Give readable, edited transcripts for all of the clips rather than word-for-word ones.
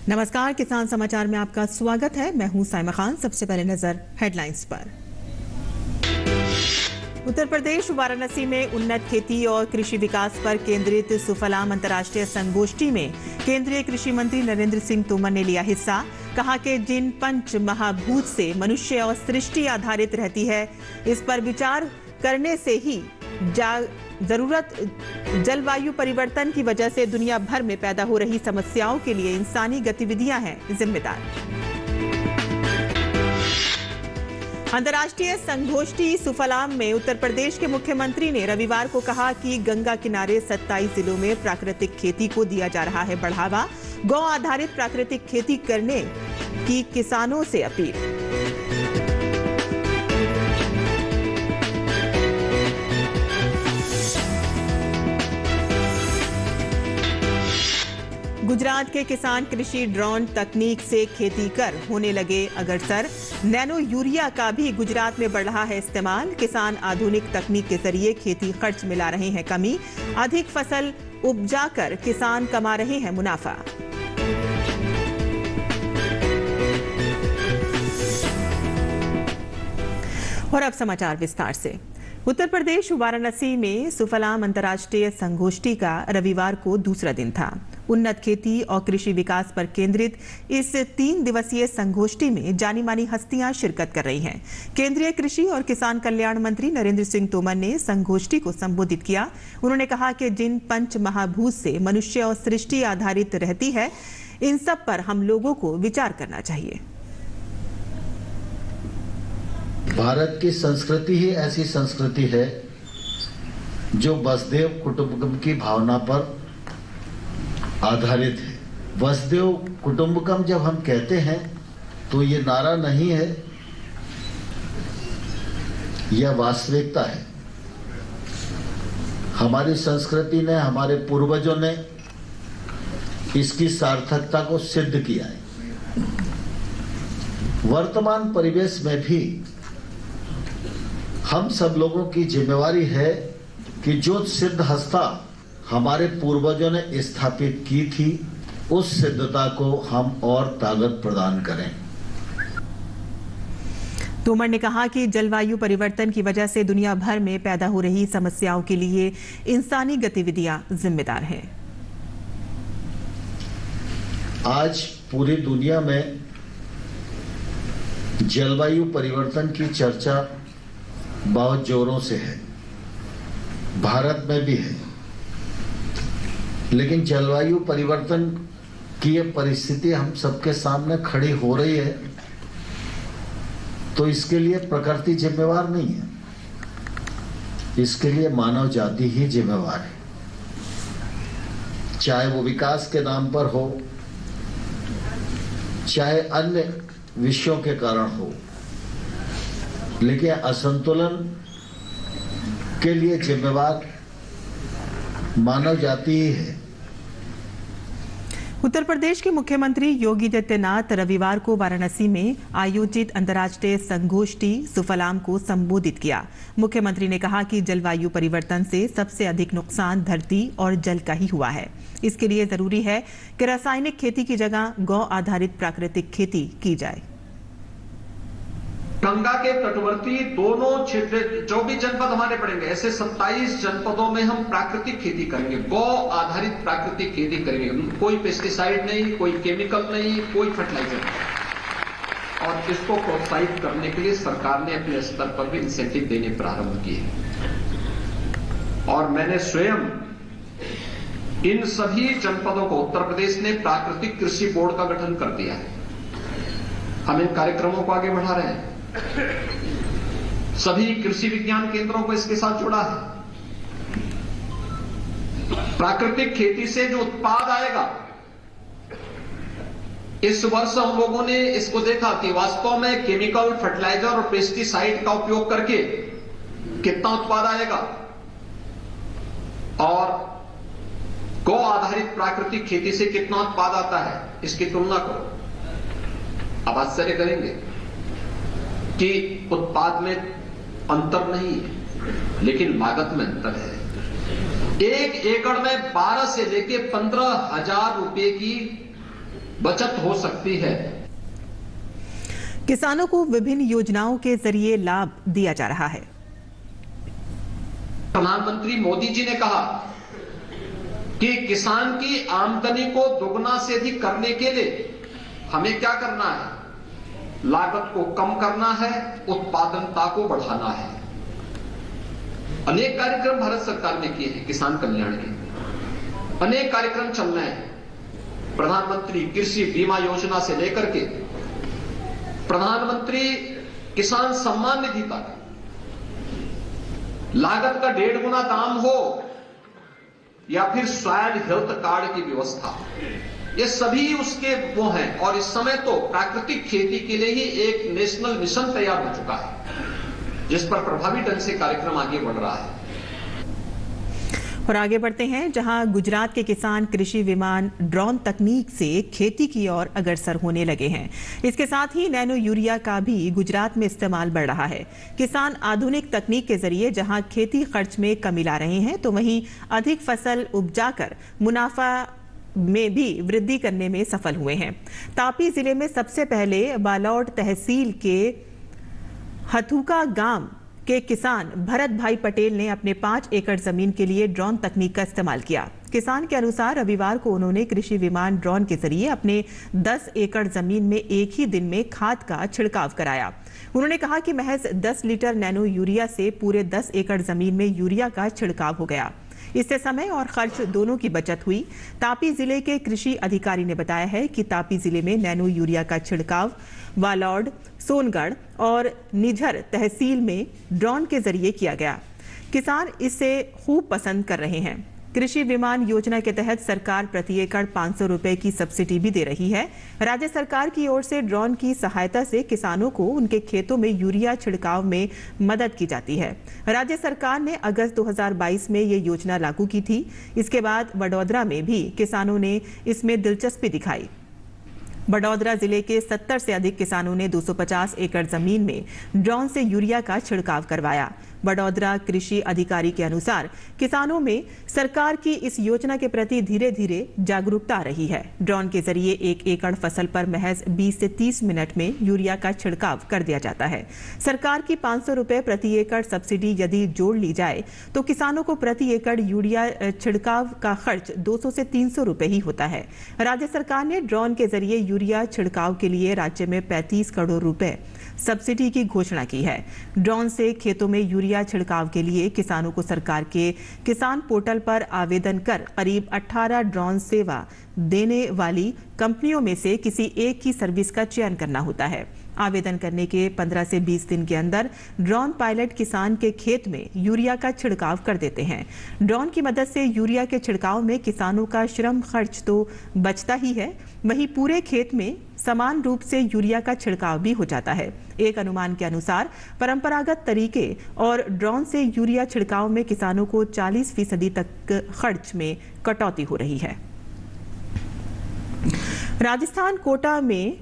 नमस्कार, किसान समाचार में आपका स्वागत है। मैं हूं साइमा खान। सबसे पहले नजर हेडलाइंस पर। उत्तर प्रदेश वाराणसी में उन्नत खेती और कृषि विकास पर केंद्रित सुफलाम अंतर्राष्ट्रीय संगोष्ठी में केंद्रीय कृषि मंत्री नरेंद्र सिंह तोमर ने लिया हिस्सा। कहा कि जिन पंच महाभूत से मनुष्य और सृष्टि आधारित रहती है, इस पर विचार करने से ही जरूरत जलवायु परिवर्तन की वजह से दुनिया भर में पैदा हो रही समस्याओं के लिए इंसानी गतिविधियां हैं जिम्मेदार। अंतर्राष्ट्रीय संगोष्ठी सुफलाम में उत्तर प्रदेश के मुख्यमंत्री ने रविवार को कहा कि गंगा किनारे 27 जिलों में प्राकृतिक खेती को दिया जा रहा है बढ़ावा। गौ आधारित प्राकृतिक खेती करने की किसानों से अपील। गुजरात के किसान कृषि ड्रोन तकनीक से खेती कर होने लगे अग्रसर। नैनो यूरिया का भी गुजरात में बढ़ रहा है इस्तेमाल। किसान आधुनिक तकनीक के जरिए खेती खर्च में ला रहे हैं कमी। अधिक फसल उपजाकर किसान कमा रहे हैं मुनाफा। और अब समाचार विस्तार से। उत्तर प्रदेश वाराणसी में सुफलाम अंतर्राष्ट्रीय संगोष्ठी का रविवार को दूसरा दिन था। उन्नत खेती और कृषि विकास पर केंद्रित इस 3 दिवसीय संगोष्ठी में जानी मानी हस्तियां शिरकत कर रही हैं। केंद्रीय कृषि और किसान कल्याण मंत्री नरेंद्र सिंह तोमर ने संगोष्ठी को संबोधित किया। उन्होंने कहा कि जिन पंच महाभूत से मनुष्य और सृष्टि आधारित रहती है, इन सब पर हम लोगों को विचार करना चाहिए। भारत की संस्कृति ही ऐसी संस्कृति है जो वसुधैव कुटुंबकम की भावना पर आधारित है। वसुधैव कुटुंबकम जब हम कहते हैं तो ये नारा नहीं है, यह वास्तविकता है। हमारी संस्कृति ने, हमारे पूर्वजों ने इसकी सार्थकता को सिद्ध किया है। वर्तमान परिवेश में भी हम सब लोगों की जिम्मेवारी है कि जो सिद्ध हस्ता हमारे पूर्वजों ने स्थापित की थी, उस सिद्धता को हम और ताकत प्रदान करें। तोमर ने कहा कि जलवायु परिवर्तन की वजह से दुनिया भर में पैदा हो रही समस्याओं के लिए इंसानी गतिविधियां जिम्मेदार हैं। आज पूरी दुनिया में जलवायु परिवर्तन की चर्चा बहुत जोरों से है, भारत में भी है। लेकिन जलवायु परिवर्तन की ये परिस्थिति हम सबके सामने खड़ी हो रही है, तो इसके लिए प्रकृति जिम्मेवार नहीं है, इसके लिए मानव जाति ही जिम्मेवार है। चाहे वो विकास के नाम पर हो, चाहे अन्य विषयों के कारण हो, लेकिन असंतुलन के लिए जिम्मेवार मानव जाति ही है। उत्तर प्रदेश के मुख्यमंत्री योगी आदित्यनाथ रविवार को वाराणसी में आयोजित अंतर्राष्ट्रीय संगोष्ठी सुफलाम को संबोधित किया। मुख्यमंत्री ने कहा कि जलवायु परिवर्तन से सबसे अधिक नुकसान धरती और जल का ही हुआ है। इसके लिए जरूरी है कि रासायनिक खेती की जगह गौ आधारित प्राकृतिक खेती की जाए। गंगा के तटवर्ती दोनों क्षेत्र जो भी जनपद हमारे पड़ेंगे, ऐसे 27 जनपदों में हम प्राकृतिक खेती करेंगे, गौ आधारित प्राकृतिक खेती करेंगे। कोई पेस्टिसाइड नहीं, कोई केमिकल नहीं, कोई फर्टिलाइजर नहीं। और इसको प्रोत्साहित करने के लिए सरकार ने अपने स्तर पर भी इंसेंटिव देने प्रारंभ किए। और मैंने स्वयं इन सभी जनपदों को, उत्तर प्रदेश ने प्राकृतिक कृषि बोर्ड का गठन कर दिया है। हम इन कार्यक्रमों को आगे बढ़ा रहे हैं। सभी कृषि विज्ञान केंद्रों को इसके साथ जोड़ा है। प्राकृतिक खेती से जो उत्पाद आएगा, इस वर्ष हम लोगों ने इसको देखा कि वास्तव में केमिकल, फर्टिलाइजर और पेस्टिसाइड का उपयोग करके कितना उत्पाद आएगा, और गौ आधारित प्राकृतिक खेती से कितना उत्पाद आता है, इसकी तुलना करो। अब आश्चर्य करेंगे कि उत्पाद में अंतर नहीं है, लेकिन लागत में अंतर है। 1 एकड़ में 12 से लेकर 15,000 रुपए की बचत हो सकती है। किसानों को विभिन्न योजनाओं के जरिए लाभ दिया जा रहा है। प्रधानमंत्री मोदी जी ने कहा कि किसान की आमदनी को दोगुना से अधिक करने के लिए हमें क्या करना है? लागत को कम करना है, उत्पादकता को बढ़ाना है। अनेक कार्यक्रम भारत सरकार ने किए हैं किसान कल्याण के, अनेक कार्यक्रम चल रहे हैं। प्रधानमंत्री कृषि बीमा योजना से लेकर के प्रधानमंत्री किसान सम्मान निधि तक, लागत का 1.5 गुना दाम हो या फिर सॉइल हेल्थ कार्ड की व्यवस्था, ये सभी उसके वो हैं। और इस समय तो प्राकृतिक खेती के लिए ही एक नेशनल मिशन तैयार हो चुका है, जिस पर प्रभावी ढंग से कार्यक्रम आगे बढ़ रहा है। और आगे बढ़ते हैं, जहां गुजरात के किसान कृषि विमान ड्रोन तकनीक से खेती की ओर अग्रसर होने लगे हैं। इसके साथ ही नैनो यूरिया का भी गुजरात में इस्तेमाल बढ़ रहा है। किसान आधुनिक तकनीक के जरिए जहां खेती खर्च में कमी ला रहे हैं, तो वहीं अधिक फसल उपजाकर मुनाफा में भी वृद्धि करने में सफल हुए हैं। तापी जिले में सबसे पहले बालौट तहसील के हथुका गांव के किसान भरत भाई पटेल ने अपने 5 एकड़ जमीन के लिए ड्रोन तकनीक का इस्तेमाल किया। किसान के अनुसार रविवार को उन्होंने कृषि विमान ड्रोन के जरिए अपने 10 एकड़ जमीन में एक ही दिन में खाद का छिड़काव कराया। उन्होंने कहा कि महज 10 लीटर नैनो यूरिया से पूरे 10 एकड़ जमीन में यूरिया का छिड़काव हो गया। इससे समय और खर्च दोनों की बचत हुई। तापी जिले के कृषि अधिकारी ने बताया है कि तापी जिले में नैनो यूरिया का छिड़काव वालौड, सोनगढ़ और निझर तहसील में ड्रोन के जरिए किया गया। किसान इसे खूब पसंद कर रहे हैं। कृषि विमान योजना के तहत सरकार प्रति एकड़ 500 रुपए की सब्सिडी भी दे रही है। राज्य सरकार की ओर से ड्रोन की सहायता से किसानों को उनके खेतों में यूरिया छिड़काव में मदद की जाती है। राज्य सरकार ने अगस्त 2022 में ये योजना लागू की थी। इसके बाद वडोदरा में भी किसानों ने इसमें दिलचस्पी दिखाई। बड़ौदरा जिले के 70 से अधिक किसानों ने 250 एकड़ जमीन में ड्रोन से यूरिया का छिड़काव करवाया। बड़ौदरा कृषि अधिकारी के अनुसार किसानों में सरकार की इस योजना के प्रति धीरे धीरे जागरूकता आ रही है। ड्रोन के जरिए 1 एकड़ फसल पर महज 20 से 30 मिनट में यूरिया का छिड़काव कर दिया जाता है। सरकार की 500 रुपए प्रति एकड़ सब्सिडी यदि जोड़ ली जाए तो किसानों को प्रति एकड़ यूरिया छिड़काव का खर्च 200 से 300 रुपए ही होता है। राज्य सरकार ने ड्रोन के जरिए यूरिया छिड़काव के लिए राज्य में 35 करोड़ रुपए सब्सिडी की घोषणा की है। ड्रोन से खेतों में यूरिया छिड़काव के लिए किसानों को सरकार के किसान पोर्टल पर आवेदन कर करीब 18 ड्रोन सेवा देने वाली कंपनियों में से किसी एक की सर्विस का चयन करना होता है। आवेदन करने के 15 से 20 दिन के अंदर ड्रोन पायलट किसान के खेत में यूरिया का छिड़काव कर देते हैं। ड्रोन की मदद से यूरिया के छिड़काव में किसानों का श्रम खर्च तो बचता ही है, वहीं पूरे खेत में समान रूप से यूरिया का छिड़काव भी हो जाता है। एक अनुमान के अनुसार परंपरागत तरीके और ड्रोन से यूरिया छिड़काव में किसानों को 40% तक खर्च में कटौती हो रही है। राजस्थान कोटा में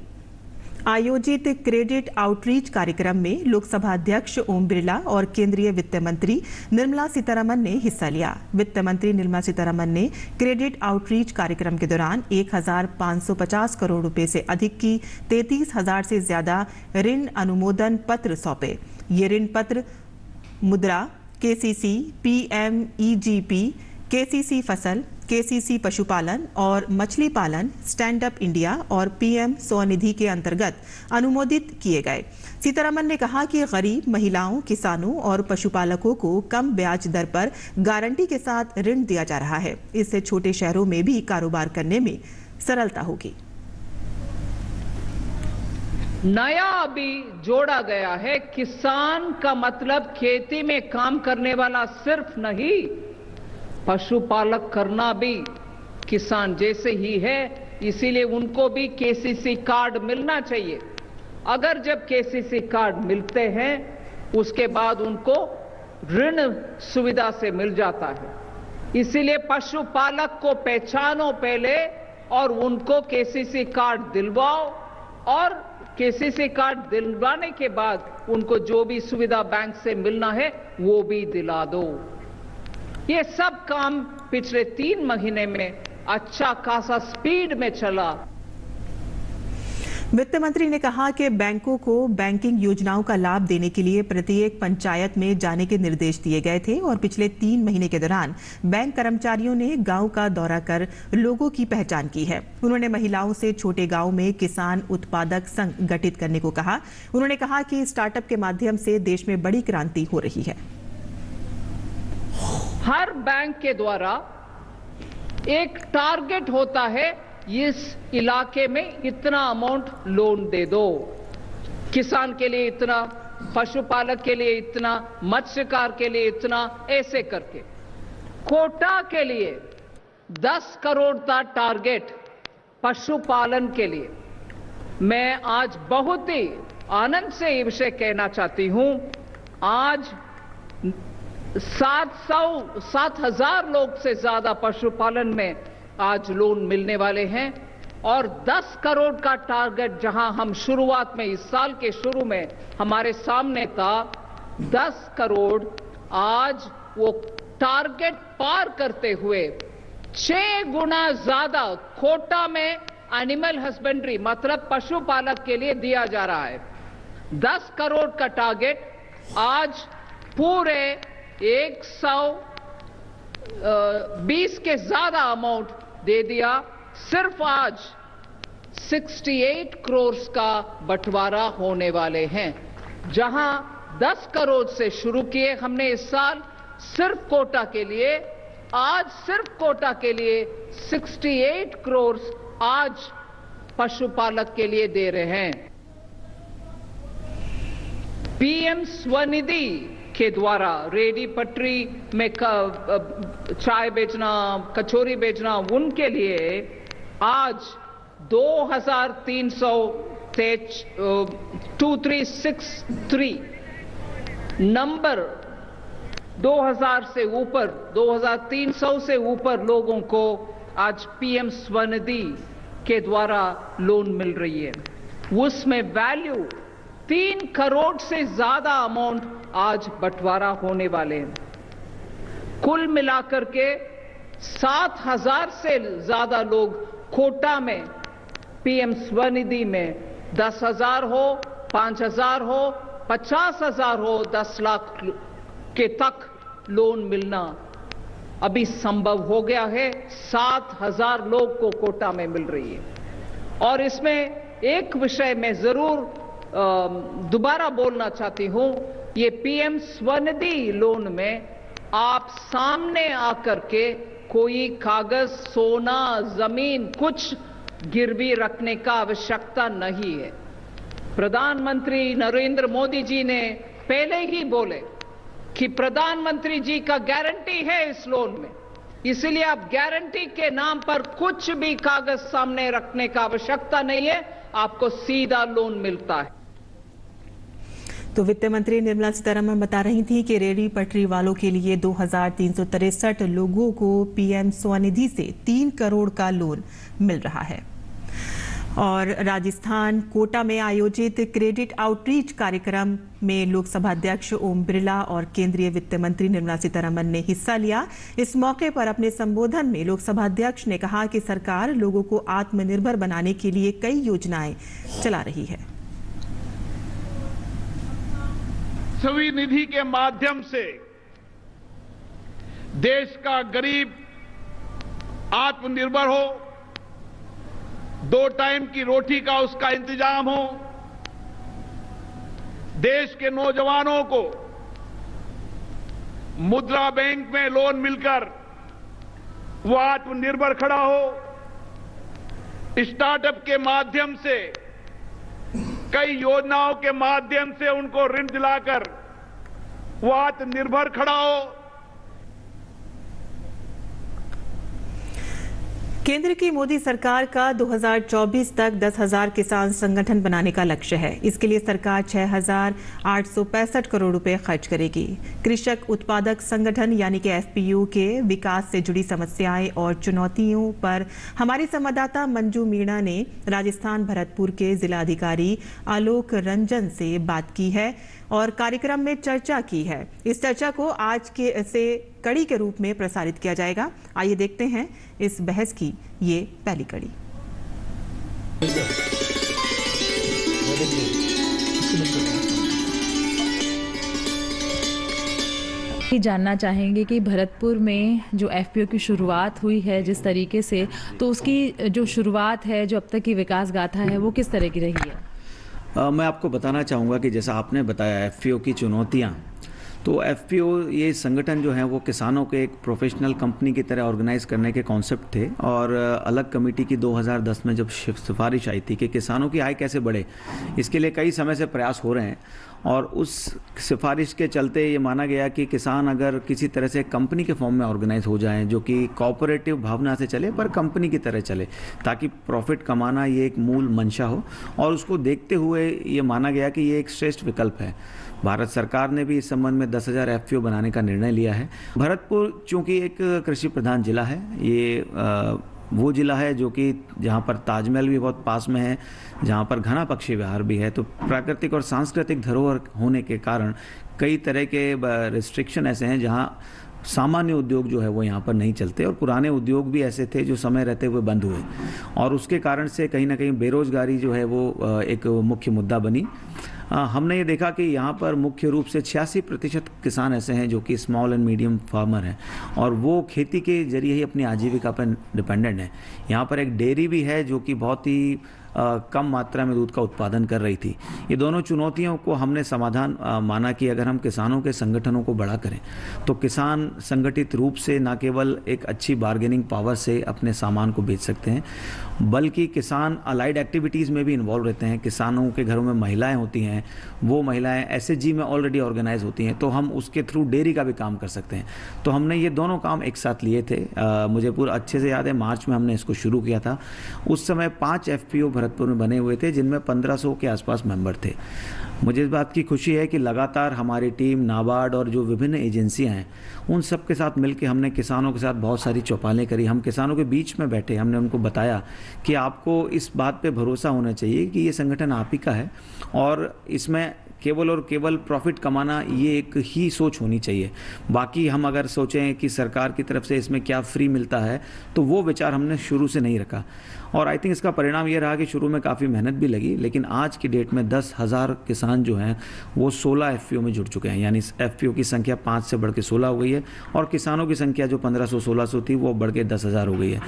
आयोजित क्रेडिट आउटरीच कार्यक्रम में लोकसभा अध्यक्ष ओम बिरला और केंद्रीय वित्त मंत्री निर्मला सीतारमन ने हिस्सा लिया। वित्त मंत्री निर्मला सीतारमन ने क्रेडिट आउटरीच कार्यक्रम के दौरान 1550 करोड़ रुपए से अधिक की 33,000 से ज्यादा ऋण अनुमोदन पत्र सौंपे। ये ऋण पत्र मुद्रा, केसीसी, पीएमईजीपी, केसीसी फसल, केसीसी पशुपालन और मछली पालन, स्टैंड अप इंडिया और पीएम स्वनिधि के अंतर्गत अनुमोदित किए गए। सीतारमन ने कहा कि गरीब महिलाओं, किसानों और पशुपालकों को कम ब्याज दर पर गारंटी के साथ ऋण दिया जा रहा है। इससे छोटे शहरों में भी कारोबार करने में सरलता होगी। नया अभी जोड़ा गया है। किसान का मतलब खेती में काम करने वाला सिर्फ नहीं, पशुपालक करना भी किसान जैसे ही है, इसीलिए उनको भी केसीसी कार्ड मिलना चाहिए। अगर जब केसीसी कार्ड मिलते हैं उसके बाद उनको ऋण सुविधा से मिल जाता है। इसीलिए पशुपालक को पहचानो पहले और उनको केसीसी कार्ड दिलवाओ, और केसीसी कार्ड दिलवाने के बाद उनको जो भी सुविधा बैंक से मिलना है वो भी दिला दो। ये सब काम पिछले 3 महीने में अच्छा खासा स्पीड में चला। वित्त मंत्री ने कहा कि बैंकों को बैंकिंग योजनाओं का लाभ देने के लिए प्रत्येक पंचायत में जाने के निर्देश दिए गए थे और पिछले 3 महीने के दौरान बैंक कर्मचारियों ने गांव का दौरा कर लोगों की पहचान की है। उन्होंने महिलाओं से छोटे गांव में किसान उत्पादक संघ गठित करने को कहा। उन्होंने कहा कि स्टार्टअप के माध्यम से देश में बड़ी क्रांति हो रही है। हर बैंक के द्वारा एक टारगेट होता है, इस इलाके में इतना अमाउंट लोन दे दो, किसान के लिए इतना, पशुपालक के लिए इतना, मत्स्यकार के लिए इतना, ऐसे करके कोटा के लिए 10 करोड़ था टारगेट पशुपालन के लिए। मैं आज बहुत ही आनंद से ये विषय कहना चाहती हूं, आज 7,000 लोग से ज्यादा पशुपालन में आज लोन मिलने वाले हैं और 10 करोड़ का टारगेट जहां हम शुरुआत में इस साल के शुरू में हमारे सामने था 10 करोड़, आज वो टारगेट पार करते हुए 6 गुना ज्यादा कोटा में एनिमल हस्बेंड्री मतलब पशुपालक के लिए दिया जा रहा है। 10 करोड़ का टारगेट आज पूरे 120 के ज्यादा अमाउंट दे दिया। सिर्फ आज 68 करोड़ का बंटवारा होने वाले हैं। जहां 10 करोड़ से शुरू किए हमने इस साल सिर्फ कोटा के लिए, आज सिर्फ कोटा के लिए 68 करोड़ आज पशुपालक के लिए दे रहे हैं। पीएम स्वनिधि के द्वारा रेडी पटरी में चाय बेचना, कचौरी बेचना, उनके लिए आज 2363 नंबर 2000 से ऊपर, 2300 से ऊपर लोगों को आज पीएम स्वनिधि के द्वारा लोन मिल रही है। उसमें वैल्यू 3 करोड़ से ज्यादा अमाउंट आज बंटवारा होने वाले हैं। कुल मिलाकर के 7,000 से ज्यादा लोग कोटा में पीएम स्वनिधि में 10,000 हो, 5,000 हो, 50,000 हो, 10 लाख के तक लोन मिलना अभी संभव हो गया है। 7,000 लोग को कोटा में मिल रही है। और इसमें एक विषय में जरूर दोबारा बोलना चाहती हूं, ये पीएम स्वनिधि लोन में आप सामने आकर के कोई कागज, सोना, जमीन कुछ गिरवी रखने का आवश्यकता नहीं है। प्रधानमंत्री नरेंद्र मोदी जी ने पहले ही बोले कि प्रधानमंत्री जी का गारंटी है इस लोन में, इसलिए आप गारंटी के नाम पर कुछ भी कागज सामने रखने का आवश्यकता नहीं है, आपको सीधा लोन मिलता है। तो वित्त मंत्री निर्मला सीतारमण बता रही थी कि रेडी पटरी वालों के लिए 2363 लोगों को पीएम स्वनिधि से 3 करोड़ का लोन मिल रहा है। और राजस्थान कोटा में आयोजित क्रेडिट आउटरीच कार्यक्रम में लोकसभा अध्यक्ष ओम बिरला और केंद्रीय वित्त मंत्री निर्मला सीतारमण ने हिस्सा लिया। इस मौके पर अपने संबोधन में लोकसभा अध्यक्ष ने कहा कि सरकार लोगों को आत्मनिर्भर बनाने के लिए कई योजनाएं चला रही है। स्वनिधि के माध्यम से देश का गरीब आत्मनिर्भर हो, 2 टाइम की रोटी का उसका इंतजाम हो, देश के नौजवानों को मुद्रा बैंक में लोन मिलकर वो आत्मनिर्भर खड़ा हो, स्टार्टअप के माध्यम से, कई योजनाओं के माध्यम से उनको ऋण दिलाकर वो आत्मनिर्भर खड़ा हो। केंद्र की मोदी सरकार का 2024 तक 10,000 किसान संगठन बनाने का लक्ष्य है। इसके लिए सरकार 6,865 करोड़ रुपए खर्च करेगी। कृषक उत्पादक संगठन यानी कि एफपीयू के विकास से जुड़ी समस्याएं और चुनौतियों पर हमारी संवाददाता मंजू मीणा ने राजस्थान भरतपुर के जिला अधिकारी आलोक रंजन से बात की है और कार्यक्रम में चर्चा की है। इस चर्चा को आज के से कड़ी के रूप में प्रसारित किया जाएगा। आइए देखते हैं इस बहस की ये पहली कड़ी। ये जानना चाहेंगे कि भरतपुर में जो एफपीओ की शुरुआत हुई है जिस तरीके से, तो उसकी जो शुरुआत है, जो अब तक की विकास गाथा है, वो किस तरह की रही है? मैं आपको बताना चाहूँगा कि जैसा आपने बताया एफपीओ की चुनौतियाँ, तो एफपीओ ये संगठन जो है वो किसानों के एक प्रोफेशनल कंपनी की तरह ऑर्गेनाइज करने के कॉन्सेप्ट थे। और अलग कमेटी की 2010 में जब सिफारिश आई थी कि किसानों की आय कैसे बढ़े, इसके लिए कई समय से प्रयास हो रहे हैं। और उस सिफारिश के चलते ये माना गया कि किसान अगर किसी तरह से कंपनी के फॉर्म में ऑर्गेनाइज हो जाएं, जो कि कोऑपरेटिव भावना से चले पर कंपनी की तरह चले, ताकि प्रॉफिट कमाना ये एक मूल मंशा हो। और उसको देखते हुए ये माना गया कि ये एक श्रेष्ठ विकल्प है। भारत सरकार ने भी इस संबंध में 10,000 एफपीओ बनाने का निर्णय लिया है। भरतपुर चूँकि एक कृषि प्रधान जिला है, ये वो जिला है जो कि जहाँ पर ताजमहल भी बहुत पास में है, जहाँ पर घना पक्षी विहार भी है, तो प्राकृतिक और सांस्कृतिक धरोहर होने के कारण कई तरह के रिस्ट्रिक्शन ऐसे हैं जहाँ सामान्य उद्योग जो है वो यहाँ पर नहीं चलते। और पुराने उद्योग भी ऐसे थे जो समय रहते हुए बंद हुए, और उसके कारण से कहीं ना कहीं बेरोजगारी जो है वो एक मुख्य मुद्दा बनी। हमने ये देखा कि यहाँ पर मुख्य रूप से 86% किसान ऐसे हैं जो कि स्मॉल एंड मीडियम फार्मर हैं, और वो खेती के जरिए ही अपनी आजीविका पर डिपेंडेंट हैं। यहाँ पर एक डेयरी भी है जो कि बहुत ही कम मात्रा में दूध का उत्पादन कर रही थी। ये दोनों चुनौतियों को हमने समाधान माना कि अगर हम किसानों के संगठनों को बड़ा करें तो किसान संगठित रूप से न केवल एक अच्छी बार्गेनिंग पावर से अपने सामान को बेच सकते हैं, बल्कि किसान अलाइड एक्टिविटीज़ में भी इन्वॉल्व रहते हैं। किसानों के घरों में महिलाएं होती हैं, वो महिलाएं एसएचजी में ऑलरेडी ऑर्गेनाइज होती हैं, तो हम उसके थ्रू डेयरी का भी काम कर सकते हैं। तो हमने ये दोनों काम एक साथ लिए थे। मुझे पूरा अच्छे से याद है, मार्च में हमने इसको शुरू किया था। उस समय 5 एफपीओ भरतपुर में बने हुए थे, जिनमें 1500 के आसपास मेंबर थे। मुझे इस बात की खुशी है कि लगातार हमारी टीम, नाबार्ड और जो विभिन्न एजेंसियां हैं, उन सब के साथ मिलकर हमने किसानों के साथ बहुत सारी चौपालें करी। हम किसानों के बीच में बैठे, हमने उनको बताया कि आपको इस बात पे भरोसा होना चाहिए कि ये संगठन आप ही का है, और इसमें केवल और केवल प्रॉफिट कमाना ये एक ही सोच होनी चाहिए। बाकी हम अगर सोचें कि सरकार की तरफ से इसमें क्या फ्री मिलता है, तो वो विचार हमने शुरू से नहीं रखा। और आई थिंक इसका परिणाम ये रहा कि शुरू में काफ़ी मेहनत भी लगी, लेकिन आज की डेट में 10,000 किसान जो हैं वो 16 एफपीओ में जुड़ चुके हैं। यानी एफपीओ की संख्या 5 से बढ़ के 16 हो गई है, और किसानों की संख्या जो 1500-1600 थी वो बढ़ के 10,000 हो गई है।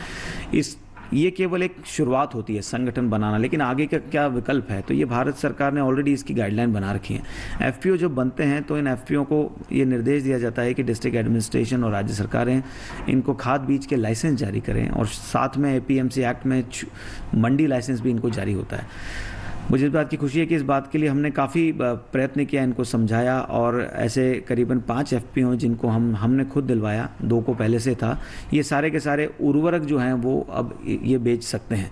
ये केवल एक शुरुआत होती है संगठन बनाना, लेकिन आगे का क्या विकल्प है, तो ये भारत सरकार ने ऑलरेडी इसकी गाइडलाइन बना रखी है। एफपीओ जब बनते हैं तो इन एफपीओ को ये निर्देश दिया जाता है कि डिस्ट्रिक्ट एडमिनिस्ट्रेशन और राज्य सरकारें इनको खाद बीज के लाइसेंस जारी करें, और साथ में एपीएमसी एक्ट में मंडी लाइसेंस भी इनको जारी होता है। मुझे इस बात की खुशी है कि इस बात के लिए हमने काफ़ी प्रयत्न किया, इनको समझाया, और ऐसे करीबन 5 एफपीओ जिनको हमने खुद दिलवाया, 2 को पहले से था। ये सारे के सारे उर्वरक जो हैं वो अब ये बेच सकते हैं।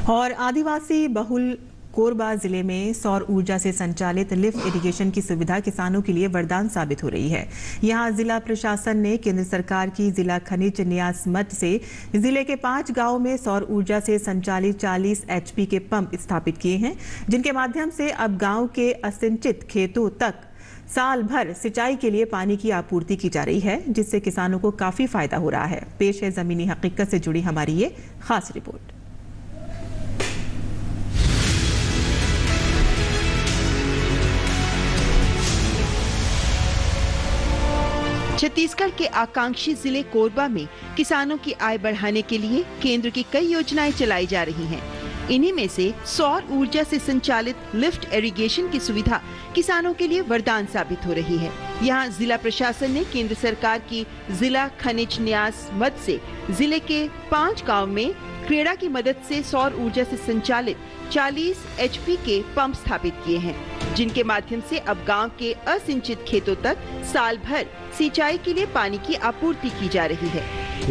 और आदिवासी बहुल कोरबा जिले में सौर ऊर्जा से संचालित लिफ्ट इरिगेशन की सुविधा किसानों के लिए वरदान साबित हो रही है। यहां जिला प्रशासन ने केंद्र सरकार की जिला खनिज न्यास मद से जिले के 5 गांवों में सौर ऊर्जा से संचालित 40 एचपी के पंप स्थापित किए हैं, जिनके माध्यम से अब गांव के असिंचित खेतों तक साल भर सिंचाई के लिए पानी की आपूर्ति की जा रही है, जिससे किसानों को काफी फायदा हो रहा है। पेश है जमीनी हकीकत से जुड़ी हमारी ये खास रिपोर्ट। छत्तीसगढ़ के आकांक्षी जिले कोरबा में किसानों की आय बढ़ाने के लिए केंद्र की कई योजनाएं चलाई जा रही हैं। इन्हीं में से सौर ऊर्जा से संचालित लिफ्ट इरिगेशन की सुविधा किसानों के लिए वरदान साबित हो रही है। यहाँ जिला प्रशासन ने केंद्र सरकार की जिला खनिज न्यास मद से जिले के 5 गांव में क्रेडा की मदद से सौर ऊर्जा से संचालित 40 एचपी के पंप स्थापित किए हैं, जिनके माध्यम से अब गांव के असिंचित खेतों तक साल भर सिंचाई के लिए पानी की आपूर्ति की जा रही है।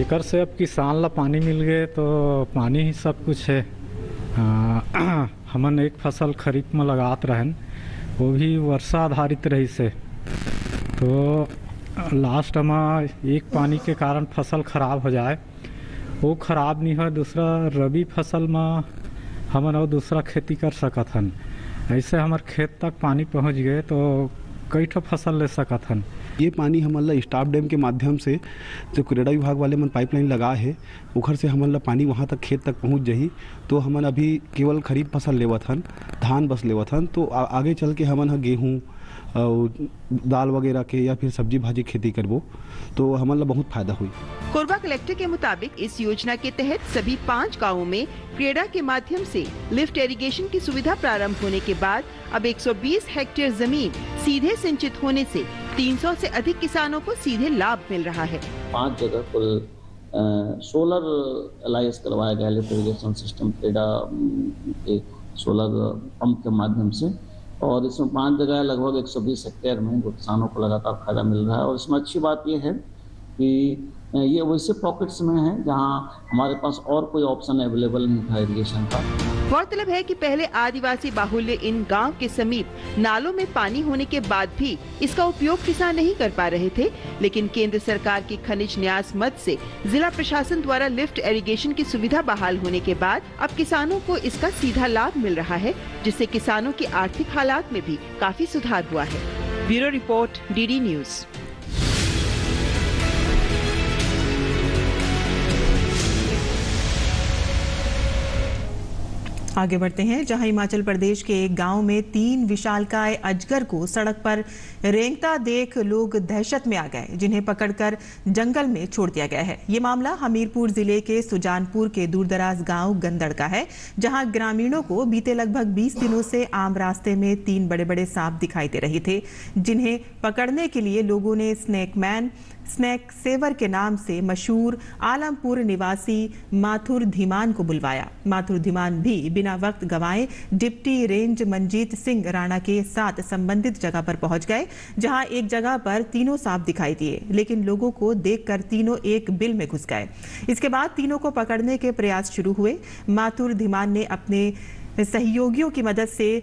एकर से अब किसान ला पानी मिल गए तो पानी ही सब कुछ है। हमन एक फसल खरीफ में लगात रहन, वो भी वर्षा आधारित रही से, तो लास्ट में एक पानी के कारण फसल खराब हो जाए, वो खराब नहीं है, दूसरा रबी फसल में हमन और दूसरा खेती कर सकत हन। ऐसे हमारे खेत तक पानी पहुंच गए तो कई ठो फसल ले सकत हन। ये पानी हमन ला स्टाफ डैम के माध्यम से जो क्रेडा विभाग वाले मन पाइपलाइन लगा है उखर से हमन ला पानी वहाँ तक खेत तक पहुँच जाही। तो हमन अभी केवल खरीफ फसल लेवत हन, धान बस लेवत हन। तो आगे चल के हमन गेहूँ और दाल वगैरह के या फिर सब्जी भाजी खेती करबो तो हमन ला बहुत फायदा हुई। कोरबा कलेक्टर के मुताबिक इस योजना के तहत सभी 5 गांवों में क्रेडा के माध्यम से लिफ्ट इरिगेशन की सुविधा प्रारंभ होने के बाद अब 120 हेक्टेयर जमीन सीधे सिंचित होने से 300 से अधिक किसानों को सीधे लाभ मिल रहा है। 5 जगह कुल सोलर अलायंस करवाया गया लिफ्ट इरिगेशन सिस्टम क्रेडा एक सोलर पंप के माध्यम से, और इसमें 5 जगह लगभग 120 हेक्टेयर में किसानों को लगातार फायदा मिल रहा है। और इसमें अच्छी बात यह है कि ये वैसे पॉकेट्स में है जहां हमारे पास और कोई ऑप्शन अवेलेबल नहीं था इरिगेशन का। गौरतलब है कि पहले आदिवासी बाहुल्य इन गांव के समीप नालों में पानी होने के बाद भी इसका उपयोग किसान नहीं कर पा रहे थे, लेकिन केंद्र सरकार की खनिज न्यास मद से जिला प्रशासन द्वारा लिफ्ट इरिगेशन की सुविधा बहाल होने के बाद अब किसानों को इसका सीधा लाभ मिल रहा है, जिससे किसानों की आर्थिक हालात में भी काफी सुधार हुआ है। Bureau report, DD news. आगे बढ़ते हैं, जहां हिमाचल प्रदेश के एक गांव में 3 विशालकाय अजगर को सड़क पर रेंगता देख लोग दहशत में आ गए, जिन्हें पकड़कर जंगल में छोड़ दिया गया है। ये मामला हमीरपुर जिले के सुजानपुर के दूरदराज गांव गंदड़ का है, जहां ग्रामीणों को बीते लगभग 20 दिनों से आम रास्ते में 3 बड़े-बड़े सांप दिखाई दे रहे थे, जिन्हें पकड़ने के लिए लोगों ने स्नैक सेवर के नाम से मशहूर आलमपुर निवासी माथुर धीमान को बुलवाया। माथुर धीमान भी बिना वक्त गंवाए डिप्टी रेंज मंजीत सिंह राणा के साथ संबंधित जगह पर पहुंच गए, जहां एक जगह पर तीनों सांप दिखाई दिए, लेकिन लोगों को देखकर तीनों एक बिल में घुस गए। इसके बाद तीनों को पकड़ने के प्रयास शुरू हुए। माथुर धीमान ने अपने सहयोगियों की मदद से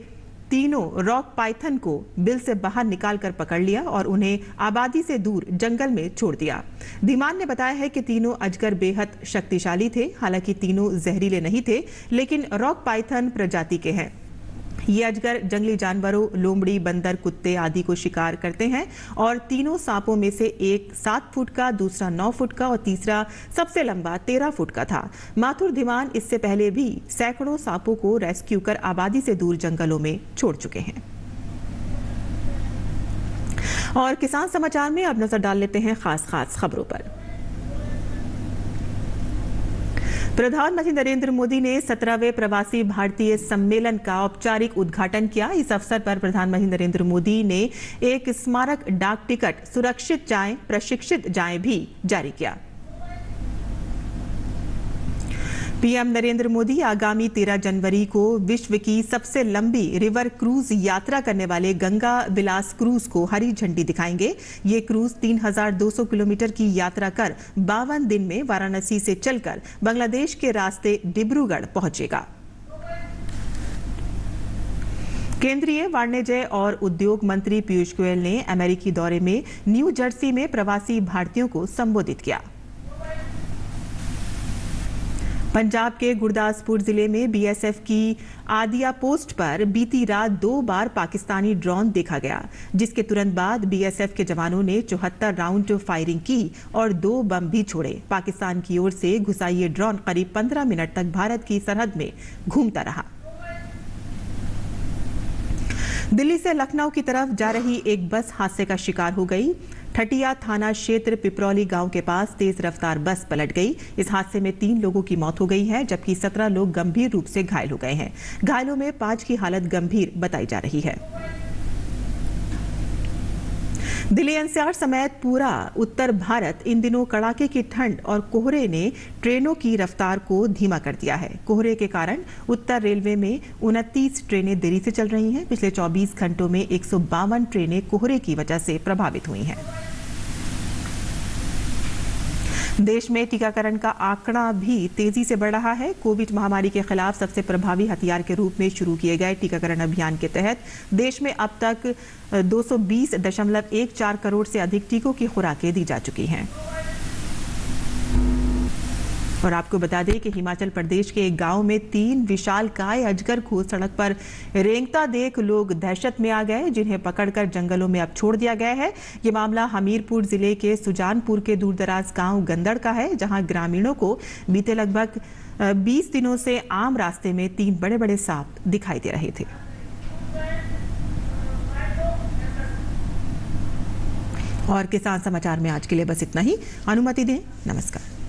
तीनों रॉक पाइथन को बिल से बाहर निकालकर पकड़ लिया और उन्हें आबादी से दूर जंगल में छोड़ दिया। धीमान ने बताया है कि तीनों अजगर बेहद शक्तिशाली थे। हालांकि तीनों जहरीले नहीं थे, लेकिन रॉक पाइथन प्रजाति के हैं। ये अजगर जंगली जानवरों, लोमड़ी, बंदर, कुत्ते आदि को शिकार करते हैं और तीनों सांपों में से एक 7 फुट का, दूसरा 9 फुट का और तीसरा सबसे लंबा 13 फुट का था। माथुर धीमान इससे पहले भी सैकड़ों सांपों को रेस्क्यू कर आबादी से दूर जंगलों में छोड़ चुके हैं। और किसान समाचार में अब नजर डाल लेते हैं खास खबरों पर। प्रधानमंत्री नरेंद्र मोदी ने 17वें प्रवासी भारतीय सम्मेलन का औपचारिक उद्घाटन किया। इस अवसर पर प्रधानमंत्री नरेंद्र मोदी ने एक स्मारक डाक टिकट सुरक्षित जाएं, प्रशिक्षित जाएं भी जारी किया। पीएम नरेंद्र मोदी आगामी 13 जनवरी को विश्व की सबसे लंबी रिवर क्रूज यात्रा करने वाले गंगा विलास क्रूज को हरी झंडी दिखाएंगे। ये क्रूज 3200 किलोमीटर की यात्रा कर 52 दिन में वाराणसी से चलकर बांग्लादेश के रास्ते डिब्रूगढ़ पहुंचेगा। केंद्रीय वाणिज्य और उद्योग मंत्री पीयूष गोयल ने अमेरिकी दौरे में न्यू जर्सी में प्रवासी भारतीयों को संबोधित किया। पंजाब के गुरदासपुर जिले में बीएसएफ की आदिया पोस्ट पर बीती रात 2 बार पाकिस्तानी ड्रोन देखा गया, जिसके तुरंत बाद बीएसएफ के जवानों ने 74 राउंड फायरिंग की और 2 बम भी छोड़े। पाकिस्तान की ओर से घुसा ये ड्रोन करीब 15 मिनट तक भारत की सरहद में घूमता रहा। दिल्ली से लखनऊ की तरफ जा रही एक बस हादसे का शिकार हो गई। ठटिया थाना क्षेत्र पिपरौली गांव के पास तेज रफ्तार बस पलट गई। इस हादसे में 3 लोगों की मौत हो गई है, जबकि 17 लोग गंभीर रूप से घायल हो गए हैं। घायलों में 5 की हालत गंभीर बताई जा रही है। दिल्ली एनसीआर समेत पूरा उत्तर भारत इन दिनों कड़ाके की ठंड और कोहरे ने ट्रेनों की रफ्तार को धीमा कर दिया है। कोहरे के कारण उत्तर रेलवे में 29 ट्रेनें देरी से चल रही हैं। पिछले 24 घंटों में 152 ट्रेनें कोहरे की वजह से प्रभावित हुई हैं। देश में टीकाकरण का आंकड़ा भी तेजी से बढ़ रहा है। कोविड महामारी के खिलाफ सबसे प्रभावी हथियार के रूप में शुरू किए गए टीकाकरण अभियान के तहत देश में अब तक 220.14 करोड़ से अधिक टीकों की खुराकें दी जा चुकी हैं। और आपको बता दें कि हिमाचल प्रदेश के एक गांव में 3 विशालकाय अजगर को सड़क पर रेंगता देख लोग दहशत में आ गए, जिन्हें पकड़कर जंगलों में अब छोड़ दिया गया है। ये मामला हमीरपुर जिले के सुजानपुर के दूरदराज गांव गंदड़ का है, जहां ग्रामीणों को बीते लगभग 20 दिनों से आम रास्ते में 3 बड़े-बड़े सांप दिखाई दे रहे थे। और किसान समाचार में आज के लिए बस इतना ही। अनुमति दें, नमस्कार।